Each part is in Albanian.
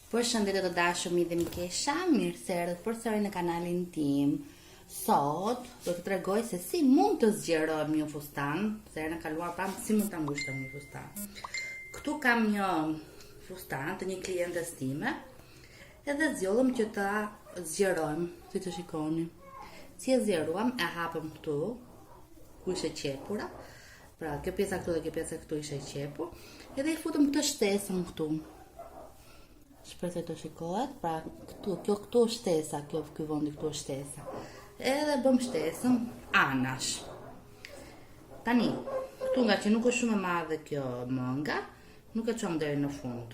Përshëndetje të dashur miq dhe mikesha, mirë se erdhët përsëri në kanalin tim. Sot do të tregoj se si mund të zgjerohem një fustan, se herën e kaluar pam si mund ta ngushtojm një fustan. Këtu kam një fustan të një klientes time, edhe zgjollëm që ta zgjerojm, siç e shikoni. Si e zgjeruam, e hapëm këtu, ku ishte qepura. Pra, kjo pjesa këtu dhe kjo pjesa këtu ishte qepur, edhe i futëm këtë shtesën këtu. Shpresoj të shikohet, pra këtu është shtesa, ky vendi këtu është shtesa. Edhe bëm shtesën anash. Tani, këtu nga që nuk është shumë e madhe kjo mënga, nuk e çojmë deri në fund.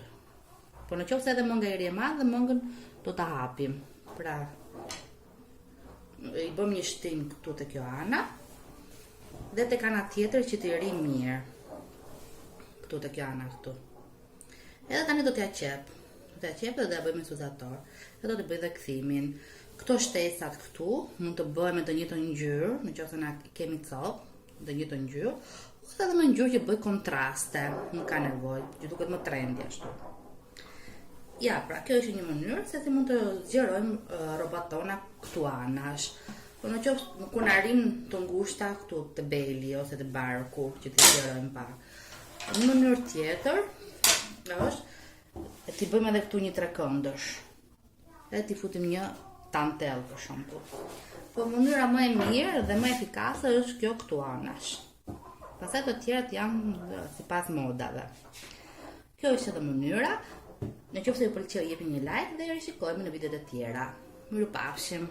Po nëse edhe mënga i ri e madhe, mëngën do ta hapim. Pra, i bëm një shtim këtu te kjo ana, dhe tek ana tjetër që t'i ri mirë. Këtu te kjo ana këtu. Edhe tani do t'ja qep. Dhe qepë dhe bëjmë me suzator. Dhe do të bëj dhe kthimin. Këto shtesat këtu mund të bëjmë në të njëjtën ngjyrë, nëse na kemi copë, në njëjtën ngjyrë, ose edhe në ngjyrë që bëj kontraste, nuk ka nevojë, që duket më trendy ashtu. Ja, pra kjo është një mënyrë se si mund të zgjerojmë rrobat tona këtu anash. Po nëse kur na rin të ngushta këtu te beli ose te barku, që të zgjerojmë pak. Në mënyrë tjetër është e t'i bëjmë edhe këtu një trekëndësh. E t'i futim një tantel për shembull. Po mënyra më e mirë dhe më efikase është kjo këtu anash. Pastaj të tjerat janë sipas modave. Kjo është edhe mënyra. Nëse ju pëlqeu jepni një like dhe rishikojmë në videot e tjera. Mirupafshim.